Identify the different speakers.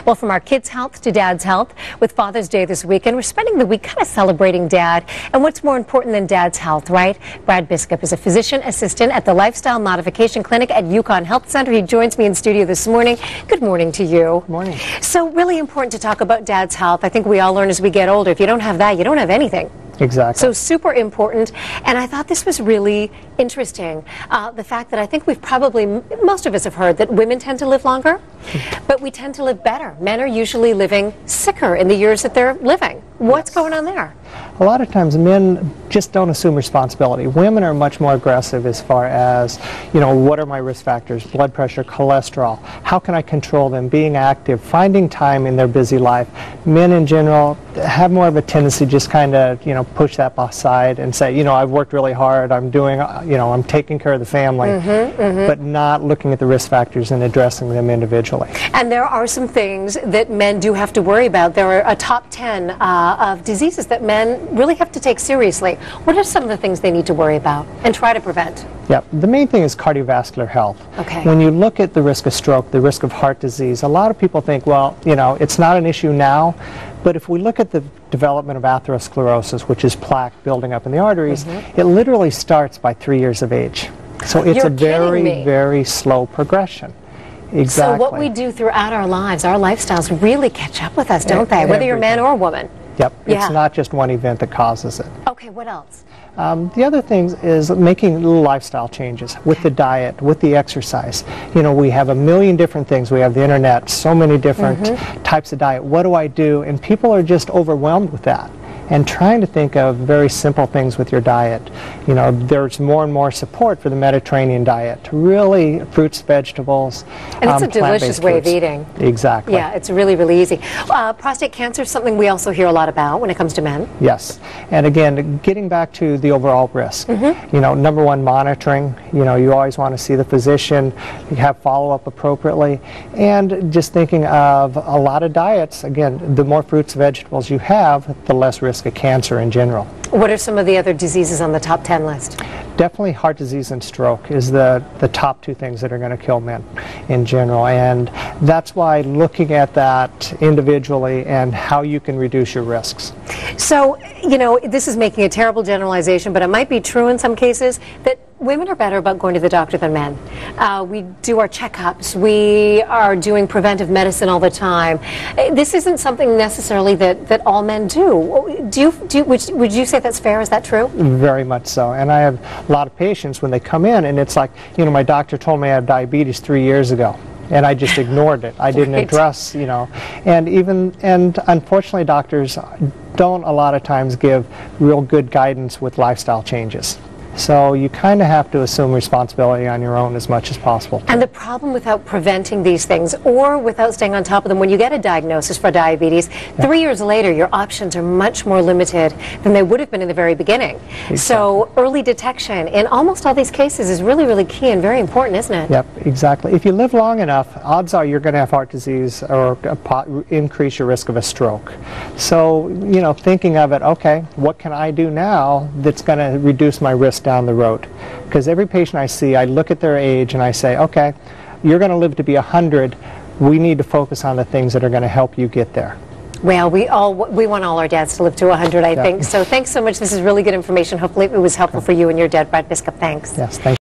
Speaker 1: Well, from our kids' health to dad's health, with Father's Day this weekend, we're spending the week kind of celebrating dad. And what's more important than dad's health, right? Brad Biskup is a physician assistant at the Lifestyle Modification Clinic at UConn Health Center. He joins me in studio this morning. Good morning to you.
Speaker 2: Good morning.
Speaker 1: So really important to talk about dad's health. I think we all learn as we get older. If you don't have that, you don't have anything.
Speaker 2: Exactly.
Speaker 1: So super important, and I thought this was really interesting. The fact that I think we've probably, most of us have heard that women tend to live longer, but we tend to live better. Men are usually living sicker in the years that they're living. What's going on there?
Speaker 2: A lot of times men just don't assume responsibility. Women are much more aggressive as far as, you know, what are my risk factors? Blood pressure, cholesterol. How can I control them? Being active, finding time in their busy life. Men in general have more of a tendency to just kind of, you know, push that aside and say, you know, I've worked really hard, I'm doing, you know, I'm taking care of the family, but not looking at the risk factors and addressing them individually.
Speaker 1: And there are some things that men do have to worry about. There are a top 10 of diseases that men really have to take seriously. What are some of the things they need to worry about and try to prevent?
Speaker 2: Yeah, the main thing is cardiovascular health.
Speaker 1: Okay.
Speaker 2: When you look at the risk of stroke, the risk of heart disease, a lot of people think, well, you know, it's not an issue now, but if we look at the development of atherosclerosis, which is plaque building up in the arteries, it literally starts by 3 years of age. So it's a very, very slow progression. Exactly.
Speaker 1: So what we do throughout our lives, our lifestyles really catch up with us, don't they? Whether you're a man or a woman.
Speaker 2: Yep. Yeah. It's not just one event that causes it.
Speaker 1: Okay, what else?
Speaker 2: The other thing is making little lifestyle changes with the diet, with the exercise. You know, we have a million different things. We have the internet, so many different types of diet. What do I do? And people are just overwhelmed with that. And trying to think of very simple things with your diet. You know, there's more and more support for the Mediterranean diet. Really, fruits, vegetables,
Speaker 1: and it's a delicious way of eating.
Speaker 2: Exactly.
Speaker 1: Yeah, it's really, really easy. Prostate cancer is something we also hear a lot about when it comes to men.
Speaker 2: Yes. And again, getting back to the overall risk. You know, number one, monitoring. You know, you always want to see the physician, you have follow-up appropriately. And just thinking of a lot of diets, again, the more fruits, vegetables you have, the less risk of cancer in general.
Speaker 1: What are some of the other diseases on the top 10 list?
Speaker 2: Definitely heart disease and stroke is the top two things that are going to kill men in general, and that's why looking at that individually and how you can reduce your risks.
Speaker 1: So, you know, this is making a terrible generalization, but it might be true in some cases that women are better about going to the doctor than men. We do our checkups. We are doing preventive medicine all the time. This isn't something necessarily that all men do. Would you say that's fair? Is that true?
Speaker 2: Very much so. And I have a lot of patients when they come in and it's like, you know, my doctor told me I had diabetes 3 years ago. And I just ignored it. I didn't address, you know, and unfortunately doctors don't a lot of times give real good guidance with lifestyle changes. So you kind of have to assume responsibility on your own as much as possible.
Speaker 1: And the problem without preventing these things or without staying on top of them, when you get a diagnosis for diabetes, 3 years later your options are much more limited than they would have been in the very beginning. Exactly. So early detection in almost all these cases is really, really key and very important, isn't it?
Speaker 2: Yep, exactly. If you live long enough, odds are you're going to have heart disease or increase your risk of a stroke. So, you know, thinking of it, okay, what can I do now that's going to reduce my risk down the road? Because every patient I see, I look at their age and I say, okay, you're going to live to be 100. We need to focus on the things that are going to help you get there.
Speaker 1: Well, we want all our dads to live to 100, I think. So thanks so much. This is really good information. Hopefully it was helpful for you and your dad, Brad Biskup. Thanks.
Speaker 2: Yes, thank you.